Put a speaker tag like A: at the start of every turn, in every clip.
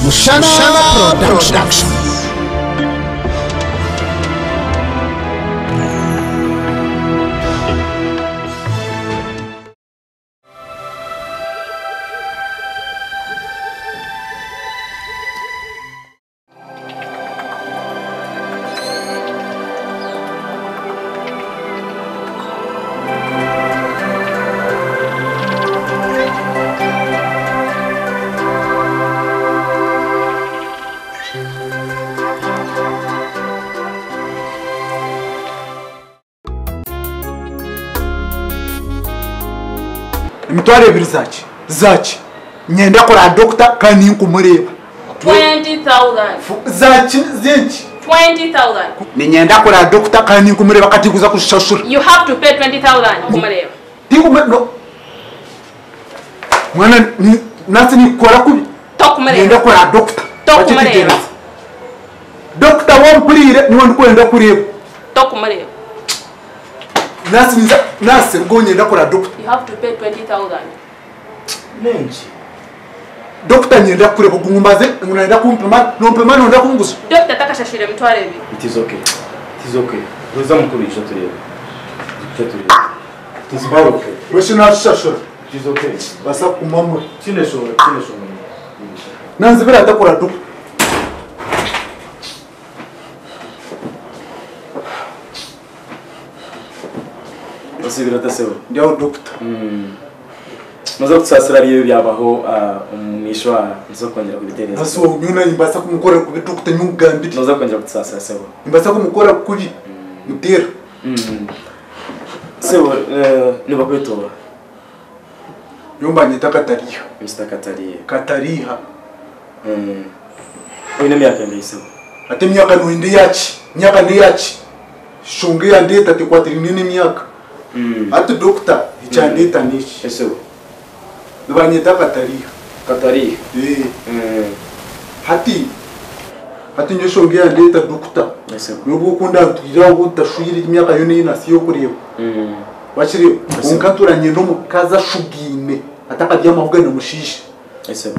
A: Mushana Production.
B: Mtware birizachi zachi nyenda kora doctor kandi nkumureba
C: 20,000
B: zachi zinchi
C: 20,000
B: ni nyenda kora doctor kandi nkumureba kati kuza kushashura
C: you have to pay 20,000 kumureba
B: no mwana ni nasi ni kora kubi
C: tokumureba
B: nyenda kora doctor
C: tokumureba
B: doctor wampurire ni wandi kwenda kureba
C: tokumureba
B: nasi ngo nyenda kora doctor
C: you have to pay 20,000
B: nenji doctor nyenda kureba gumumbaze ngenda kumpima nompima nonda kunguza
C: doctor takashashire mtware bi
D: it is okay ruza mukurisha turebe it is okay
B: weshina shashura
D: it is okay
B: basa kumamwe
D: chine shora
B: nanzi bira atakora doctor
D: asibira taseho
B: ndio doctor
D: maze kutsasira riyo byabaho umwishwa nzo kongera kubitereza
B: aso nyuna imbasa kumukora ku doctor nyugambiti
D: noza kongera kutsasira seho
B: imbasa kumukora kubi mutera
D: seho niba kwetora
B: yomba nyita katariha
D: Mr.
B: katariha
D: oyine myaka ndayisebo
B: ate myaka nuinde yachi shunge ya ndeta te kwatrinini myaka ate doctor ichandeta nishi
D: eseho
B: banyita katariha hati nyo shunge ya ndeta doctor
D: eseho
B: nuko kunda tugira utashuyira imyaka yone inasiyo kureba bashire unkaturanye no mukaza shugine atakajya amahugana mushishe
D: eseho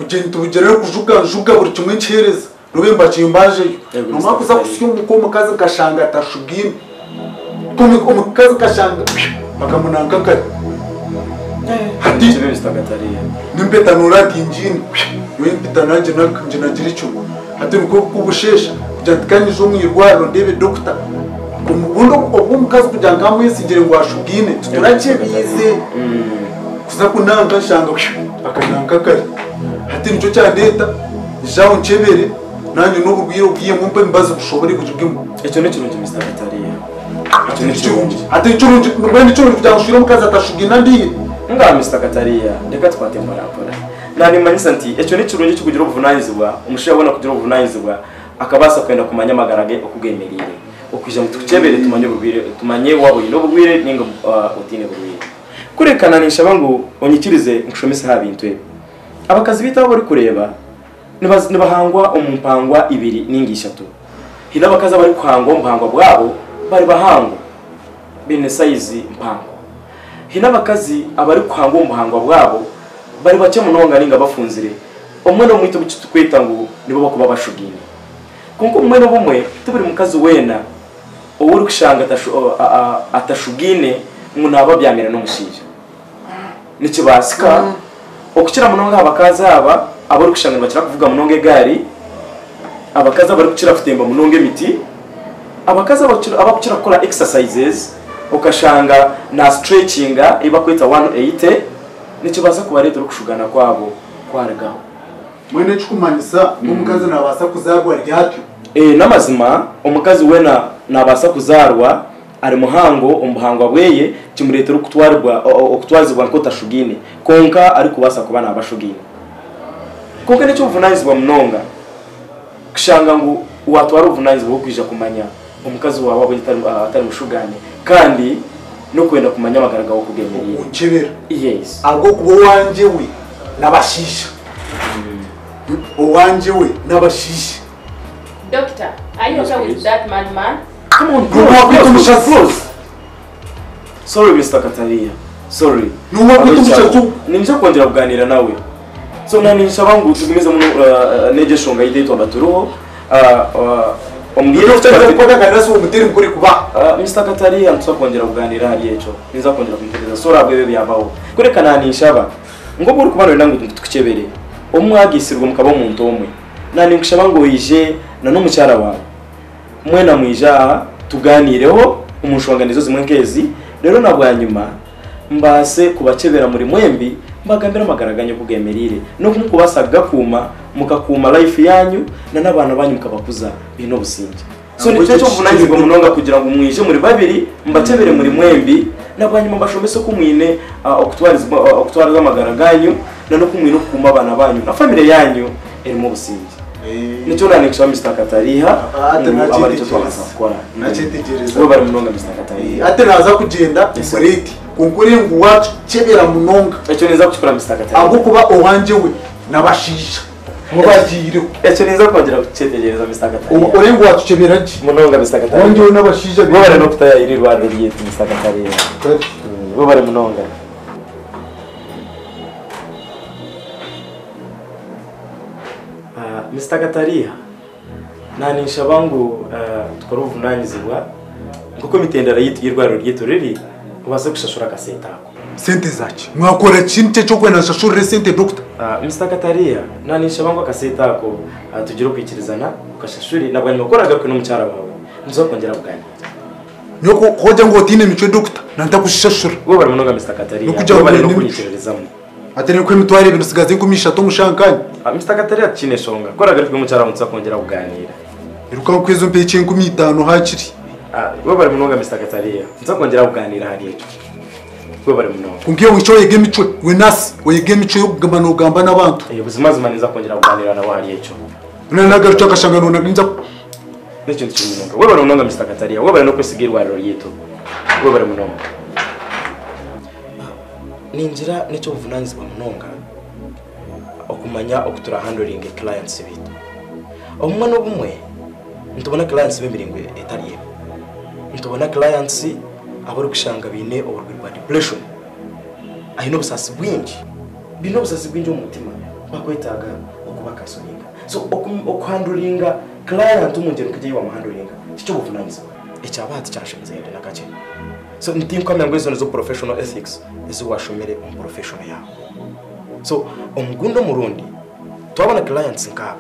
B: ugenda ubugerero kujuga buri kimwe ncereza rubemba cyimbaje noma kuza kusyo muko mukaza gashanga tashugine tumi ko mukaza gashanga bakamunanga kare hati nimpeta nuradi injini yo impeta nanje nagira icyo hati nuko kubushesha kujandikanye zo mwirwaro ndebe doctor kumubundo obwo mukaza kujanga mwesingire ngo ashugine tuturache bize kuza kunanga shanga bakananga kare hati nico cyandeta jawo nchebere nanyo n'ubugwiro bwiye mumpe mbaze gushobora kujugimo
D: ecyo ne kirungi Mr.
B: ecyo ne kirungi hati kirungi mbene cyo kujangushira mukaza atashugina ndiye
D: nga Mr. Katariya ndeka twatembara akora nani manyisa nti ecyo ne kirungi cyo kugira ubuvunanyizibwa umushiye abona kugira ubuvunanyizibwa akabasa kwenda kumanya magarage okugemerire okuje mutucebere tumanye ubugwire tumanye wabo ino ubugwire ninga utine ubugwire kurekana nishaba ngo onyikirize nkushomese ha bintu abakazi bitaho bari kureba nibahangwa umumpangwa ibiri n'ingishatu hina bakaza bari kuhangwa umumpangwa bwabo bari bahangwa bene size mpango hina bakazi abari kuhangwa umuhangwa bwabo bari bake munonga ninga bafunzire umwe no mwito kwita ngo nibo bakuba bashugine kuko umwe no bumwe tuburi mukazi wena uri kushanga atashugine munaba byamira no mushije nikibasika okukira munonga abakaza aba abari kushanga bakira kuvuga munonge gari abakaza bari kucira kutemba munonge miti abakaza abakira gukora exercises ukashanga na stretchinga iba kwita 180 nikibaza kuba leta rukushugana kwabo kwaragaho
B: mwene chukumanyisa umukazi nabasa kuzarwa ryatyo
D: namazima umukazi wena nabasa kuzarwa ari muhango umuhango bweye kimurete rukutwarwa okutwazibwa nkotashugine konka ari kubasa kuba nabashugine konka nicyo vunayizwa mnonga kishanga ngo watwara ubunayizwa kwija kumanya umukazi wawe abo atari mushugane kandi no kwenda kumanya amagaraga wo kugemerera
B: unchebera
D: yes
B: algo kubo wanje we nabashisha wanje we nabashisha
C: doctor are you okay with that madman
D: come on close sorry Mr. Katariya sorry
B: Nuwa kutumushachu
D: ninja kongera kuganira nawe so nanisha bangu tugimize mu neje shonga yitwa baturuho ombwire
B: kwa kandaso umutiri kuri kuba
D: Mr. Katari antso kongera kuganira hari echo niza kongera kumuteza so rabwe byabaho kurekana nanisha ba ngo buri kubana nangu tukicebere omwagisirwa mukaba mu ntomwe nani ngishaba ngo yije na no mucyara wawe mwena mwija tuganireho umushwanganizo zimwe nkezi rero nabwanyuma mbase kubacebera muri mwembi mbagambira magaraganya kugemerire no kumukubasaga kuma mukakuma life yanyu na nabana banyu mukabakuza bino businge so ni cyo mvunanizwa munonga kugira ngo mwije muri babiri mbacebere muri mwembi nabwanyuma mbashomese ko mwine okutwariza amagaraganyu na no kumwino kuma abana banyu na family yanyu eri mu businge nicyo nanikisha Mr. Katariha abari cyo twakora
B: nachetegereza
D: we bari munonga Mr. Katariha
B: ate naza kugenda isoreti kunkuri ngo wacu chebera munonga
D: icyo neza kuchikora Mr. Katariha
B: abo kuba owanje we nabashisha mubagire
D: icyo neza kongera kuchetegereza Mr. Katariha
B: urengo wacu chebera ji
D: munonga Mr. Katariha
B: wanje we nabashisha
D: bo bari no kutaya iri rwanda ryitwa Mr. Katariha bo bari munonga Mr. Katariha nanisha bangu tukora ubuvunanyizibwa kuko mitendera yitwirwaro ryitoreri ubase gushashura kasetako
B: sente zachi mwakora chinte cyo kwena shashurire sente doctor
D: Mr. Katariha nanisha bangu kasetako tugiro kwikirizana ukashashuri nabwo nikoraga ko no mucyara wawe nzo kongera buganya
B: nyoko hoja ngo tine mico doctor nanta kushashura
D: bo bari munoga Mr. Katariha bo bari no kunyikirizamo
B: atene ko mitware ibintu sigaze kumisha to mushankanye
D: Mr. Katariha kine shonga koraga ko mucyara wawe nzo kongera buganira
B: iruka kwezo mpe 5,500 hakiri
D: bo bari munoga Mr. Katariha nzo kongera buganira hari ejo bo bari munoga
B: kungiye wico yege mico we nasi wege mico yo kugamba no gamba nabantu
D: ubuzima zimaniza kongera buganira na hari ejo
B: none nagaruca kashangano naginza
D: n'icyo cy'umunoga we bari munoga Mr. Katariha we bari no kwisigirwa rero yito we bari munoga ninjira n'icyo buvunanizwa munonga okumanya okutura handling clients bitu omwe no bumwe ntubona clients b'emiringo etariye ntubona clients abari kushanga bine oburwi bwa depression ahino busasi bwingi bino busasi bwingi umutima bakwetaga okubaka soninga so okuhandlinga client umungero kije wa handlinga cyo buvunanizwa ecyabati cyashimize yende nakache so ntinko amengo izo zo professional ethics izo washomere on professional yawe so omugundo murundi twabona clients nkaba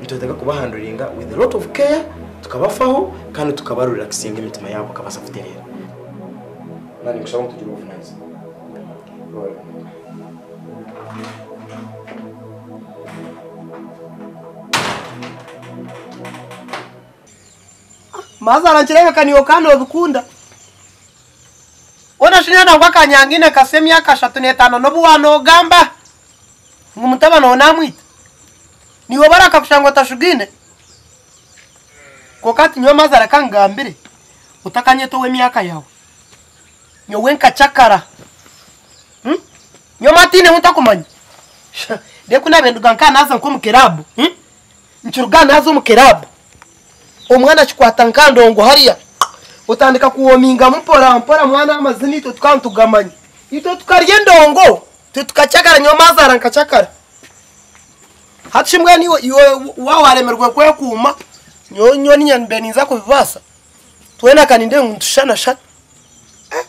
D: ntoteka kubahandlinga with a lot of care tukabafaho kandi tukabaru relaxing imitima yabo kabasa futerera nani ngishaka kutugira ubuvunanzi
E: mazara nchireka kaniyo kano bikunda ona shinyana kwa kanyangine kasemya kashatu netano nobuwano gamba ngumutabano namwita niwo baraka kushango tashugine kokati nyo mazara kangambire utakanyeto we myaka yawe nyo wenka chakara nyo matine mutakumanya de kuna bendu ganka naza nko mukerabu nchuruga nazo mukerabu omwana chikwata nkando ngo hariya utandika kuwominga mpora mwana amazini to tukantugamanya ito tukarye ndongo tukachakara nyo mazara nkachakara hatishimwe niwe wawaremerwe kwe kuma nyo nyanbeniza kubivasa twena kaninde ntushana shat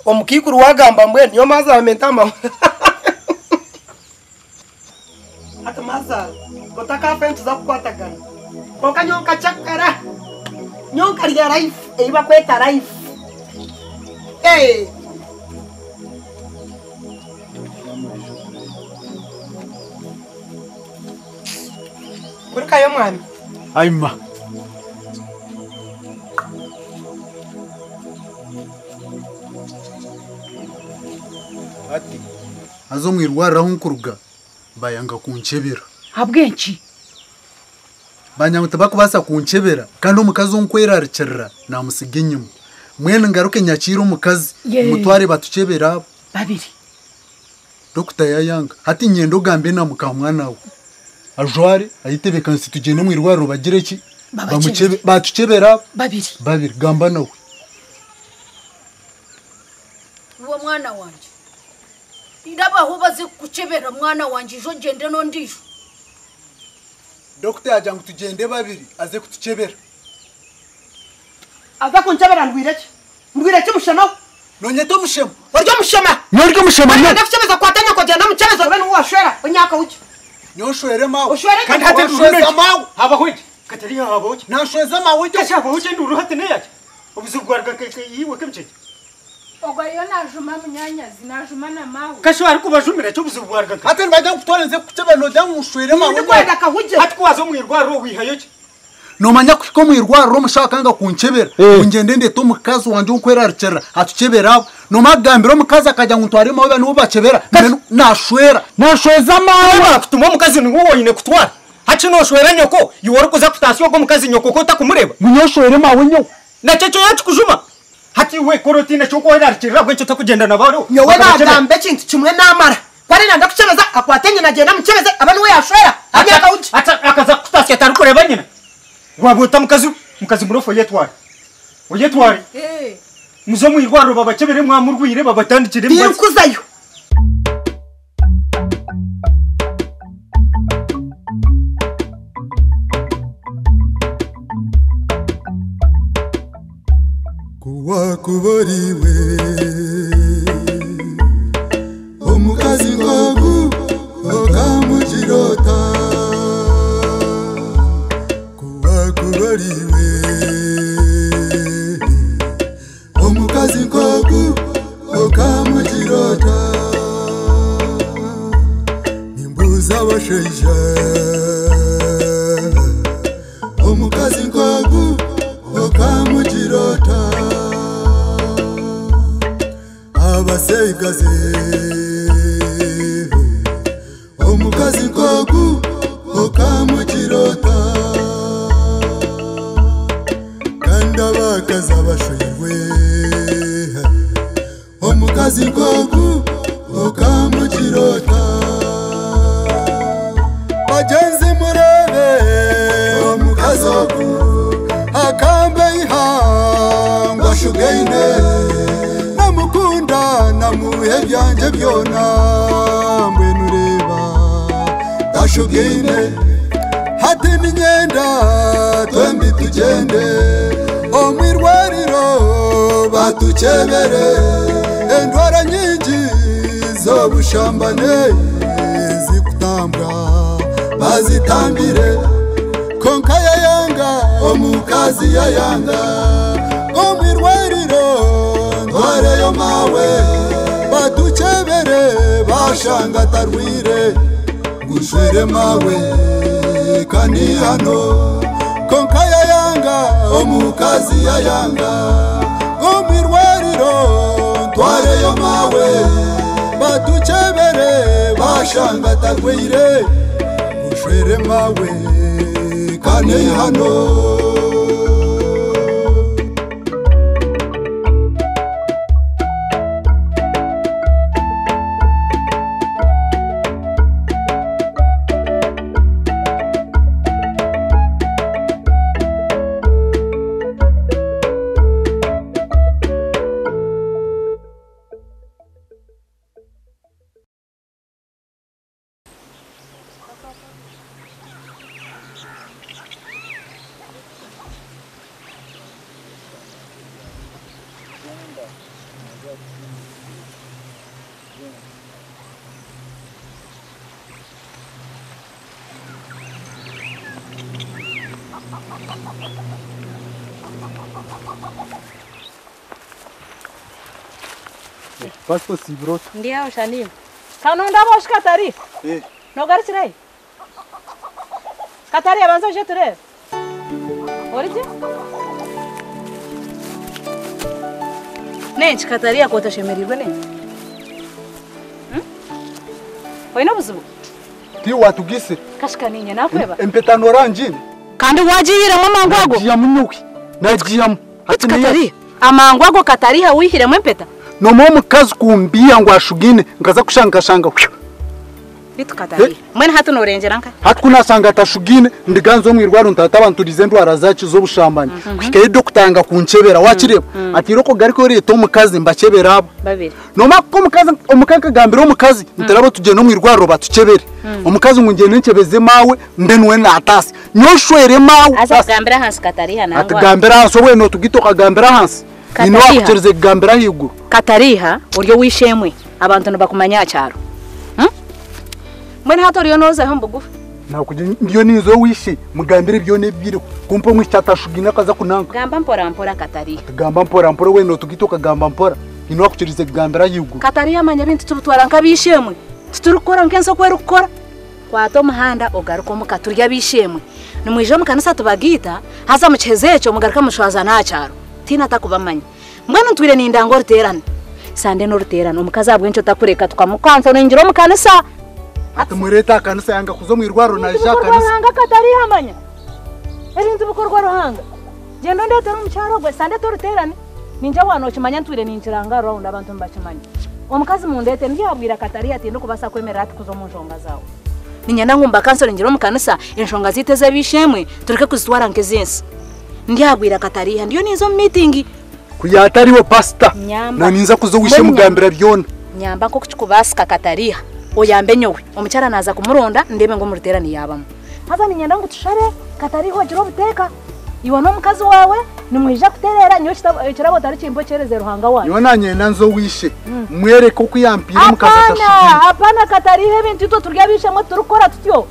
E: omukikuru wagamba mbwe nyo mazara mentama ata mazara kotaka fentu za kukwatagana koka nyo kachakara nyo kariya life eiba kweta life kurika yo mwami
B: aima ati azo mwirwaraho nkuruga bayanga kunchebera
F: habwenki
B: banyamuta bakubasa kunchebera kandi umukazi onkwera aricherera namusige nyuma mwene ngaruke nyakira umukazi mutware batuchebera
F: babiri
B: Dr. Yayanga hati nyendo gambe na mukamwana we ajware ayitebe kansi tugende mwirwaro bagire ki bamuchebe batuchebera babiri gamba nawe
F: uwo mwana wanje ndabaho bazi kucebera mwana wanje ijo gende no ndisho
B: Dr. yajya ngo tugende babiri aze kutucebera
E: aza kunchebera ndwireke mushema
B: nonye to mushema
E: waryo mushema
B: nyoryo mushema
E: nyo ndakuchebeza kwatanya ko genda muchebeza bene uwashwera unyaka uki
B: nyoshwere mawe
E: kandi
B: hate ndushweza mawe
G: haba hoje Katariya haba hoje
B: nashweza mawe
G: kasha haba hoje nduru hate ne yake ubuzugwarga yiwe kemche
C: Ogo yo najuma munyanya zinajuma na mawe.
G: kasha ari kubajumira cyo buzugwarga
B: hate bajya kutwarenze kucebera no jya mushwere mawe
E: kwenda kahuje
G: hati kwazo mwirwaro wihayo ki
B: nomanya ko mwirwaro mushaka nga kuncebera ungende nde to mukazi wanje ukwera aricera atucebera no magambiro mukazi akajya ngutware mawe nubo bacebera nashwera nashweza mawe
G: kutuma mukazi ni wowe nyine kutwara haci no shwera nyoko yuwari kuza kutasiyo ko mukazi nyoko ko takumureba
B: munyoshwere mawe nyo
G: na cyo yacu kujuma hati we korotine cyo ko aricira gwe cyo takugenda nabaro
E: nyowe nagambe kintu kimwe namara kwari nanda kucebeza akwatanye nagenda mucebeze abantu we yashwera anyaka uki
G: akaza kutasiyo atari kureba nyine wabuta mukazi murofo yetwari oyetwari muzo mwirwaro babacebere mwamurwire babatandikire
E: ndikuzayo
H: kuwakubariwe omukazi ngogu okamujirota kuwakubariwe omukazi ngogu okamujirota nimbuza abashaija omukazi ngogu okamujirota abaseigaze omukazi ngogu okamujirota kandi abakazi abashoirwe omukazi ngogu okamujirota bagenzi murebe omukazi ogu akambe ihangwa shugaine namukunda namuhe byanje byona mbwe nureba tashugaine hati ninyenda twembi tugende omwirwariro batucebere endwara nyingi zobushambane zikutambwa bazitambire konka yayanga omukazi yayanga omwirwariro ndwareyo mawe batucebere bashanga tarwire ngushwere mawe kandi hano konka yayanga omukazi yayanga omwirwariro ndwareyo mawe batucebere bashanga tarwire ngushwere mawe kandi hano
B: Pastor Sibrot.
C: Ndio shani. Kana ndabo shikatari. No garisirai. Katari abanza jeture. Orije? Ne chikatari akota shemerirwe ne. Oina buzubu.
B: Ti watugise.
C: Kashikaninya nakweba.
B: Empetano oranjini.
C: Kandi wajihira mu mangwago.
B: Nagiya munyuki. Nagiyamu.
C: Ati katari. Amangwago katari ha wihire mu empeta.
B: Nomo mukazi kumbia ngo ashugine ngaza kushanga
C: bitukatari mwene hatu norengera nka
B: hatkunasanga atashugine ndiganzo mwirwaro ntatabanturize ndwara zacu zo bushambanye kikaye dokutanga kunchebera wakireba atiroko gariko reto mukazi mbakebera abo
C: babiri
B: noma ko umukaka gambiro mukazi ntarabo tuje no mwirwaro batucebere umukazi ngungene ncebeze mawe ndenwe natasi nyoshwere mawe
C: asa gambira hansi katariha nangwa
B: atagambira hansi we no tugitoka gambira hansi ino akutereze gambira higuru
C: katariha uryo wishemwe abantu bakumanya cyaro mwene hato riyo noza ho mbugufi
B: nakuje ndiyo nizo wishe mugambire byo nebire kumpo mwishatashugina kaza kunanga
C: gamba mpora katariha
B: gamba mpora we no tugitoka gamba mpora ino akuterize gambira higuru
C: katariha amanya bintu turutwara nkabishemwe turukora nkenso kwera ukora kwato muhanda ogaruko mukaturya bishemwe nimwije mukanisa tubagita haza muchezecho mugaruka mushwaza na cyaro tina takubamanya mwana ntwire ni ndango ruterana sande no ruterana umukaza bwencho takureka tukamukanza no ngiro mukanisa
B: atumureta kanisa yanga kuzo mwirwaro na ja kanisa
C: hanga katariha amanya erinzi bukorwa ruhanga gendo ndete no mucyaro gwe sande to ruterana ninja wano kimanya ntwire ni njiranga round abantu mbakimanya omukazi mundete ndiyabwira katariha ati ndukubasa kwemera ati kuzo munjonga zawo ninyanda ngumba kansoro ngiro mukanisa enshonga ziteze bishemwe tureke kuzitwara nkezensi ndiyabwira katariha ndiyo nizo meeting
B: kuyatariwo pastor na ninza kuzo wishe mugambira byona
C: nyamba ko kuchukubasika katariha oyambe nyowe omucyara naza kumuronda ndebe ngo muruterani yabamo haza ninyanda ngo tushare katariho jiro buteka iwa no mukazi wawe nimwija kuterera nyo kirabo tari kimbo cereze ruhanga wawe
B: yona nyenda nzo wishe mwereke ko yampira mukazi atashubira
C: hapana katarihe bintu to turya bishemwe turukora tutyo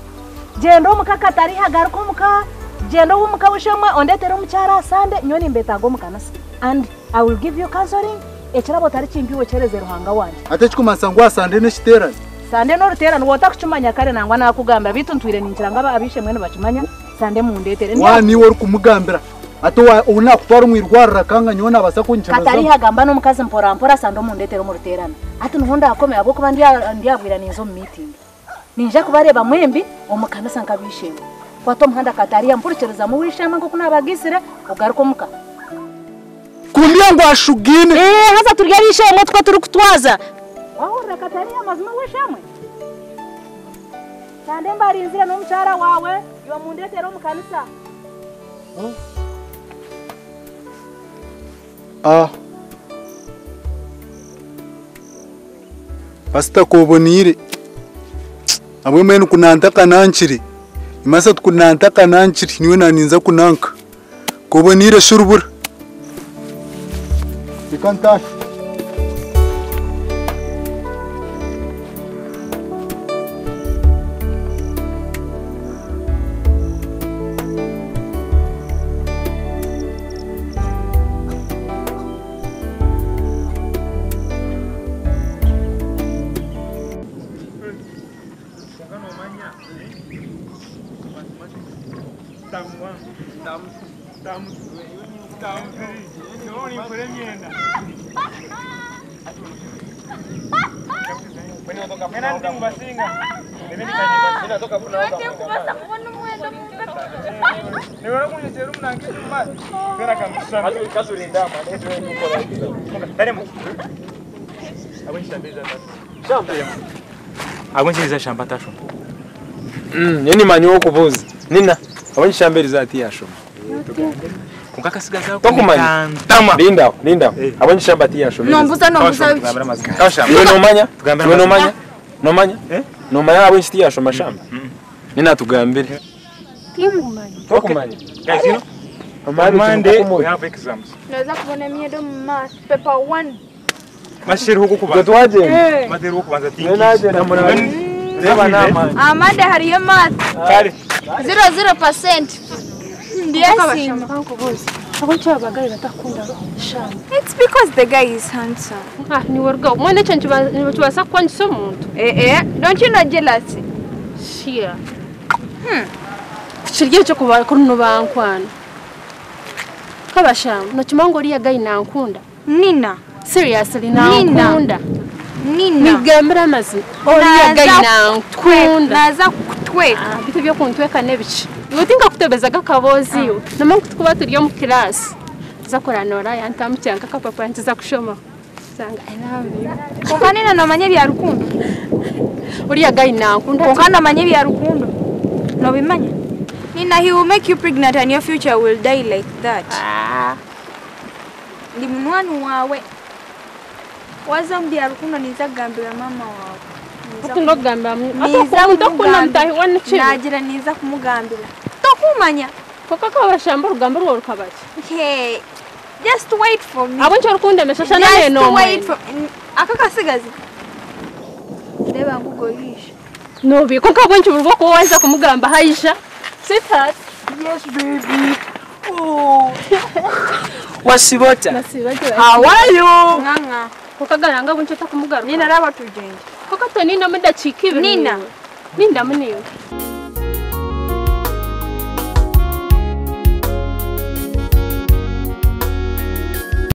C: gendo mukakatariha garuko muka gendo wumukawishemwe ondetera umucyara sande nyoni mbetago mukanasa and I will give you counseling ekirabo tari kimbiwe cereze ruhanga wanje
B: atechikumasangwa sande neshiterana
C: sande no ruterana wota kucumanya kare nangwa nakugamba bitu ntwire ninjiranga abishemwe nabacumanya sande mundetere
B: wani wori kumugambira ato una kutwara mwirwarira kanga nyona abasa kunchira
C: katariha gamba no mukazi mpora sande mundetere mu ruterana ati nuhonda akome abo kuba ndiyabwira nizo meeting ninja kubareba mwembi omukanisa nkabishemwe kwato muhanda katariha mpuricereza mu wishema ngo kunabagisire ugaruko muka
B: kumbia ngo ashugine
C: haza turya bishemwe twa turi kutwaza wahora katariha mazima wishemwe sande mbarinzira no mucyara wawe yo mundetero mukanisa
B: pastor kobonire abwe menu kunantaka nanchiri imasa kunantaka nanchiri niwe naninza kunanka kobonire shurubura ikantash
G: abonshiriza shamba tashoma
D: Yeni manyo kuvuza nina abonshambiriza ati yashoma
G: kukakasigaza
D: tokumanya linda abonshamba ati yashoma
F: nombuza
D: iwe nomanya nomanya abonshiti yashoma shamba nina tugambire tokumanya
G: guys you know on Monday we have exams
F: naweza kubona miedo math paper 1
G: mashiri huko kubanza
D: twaje
G: madero huko kubanza tingi
D: naje na mwana reba nama
F: amade hariyo math
G: kare
F: 0% ndiye simba
I: It's because the guy is handsome.
J: Ni warga. Mwana chanchi wasa kwa njiso muntu.
I: Don't you know jealousy?
J: Shia. Shirye cho kuba kuno bankwana. Kabasham, no chimango liya guy nankunda.
I: Nina.
J: Seriously nankunda.
I: Nina.
J: Nigambira mazi. Liya guy nankunda.
I: Naza kutweka.
J: Bitu byo kuntweka nebichi. Ngotinga kutebezaga kabozi yo. Namangu tukuba turi yo mu class. Zakora nora yantamcyanga ka papa ntiza kushoma. sanga I love you.
I: Konka nina nomanye bya rukundo.
J: Uriya guy nankunda.
I: Konka nomanye bya rukundo. No bimanya. Nina, he will make you pregnant and your future will die like that. Ndi munwani wawe. Waza mbya rukundo niza gambira mama wawe.
J: Atundo gambira. Atundo kuna mtahi wana chibi.
I: Nagira niza kumugambira. Tokumanya.
J: Koko kabashamba rugamba rwo rukabaki.
I: Okay. Just wait for me.
J: Abo ncho rukunde meshasha na neno.
I: Just wait for akakasigazi. Ndeba ngugoyisha.
J: No bi koko abo ncho rwo ko waza kumugamba Aisha. Sweetheart.
E: Yes, baby. Oh. Wasibota.
J: Nasibota.
E: How are you?
I: Nganga.
J: Koko garanga abo ncho takumugara.
I: Nina raba tujenge.
J: Koko to nina muda chikibi.
I: Nina.
J: Ninda muniwe.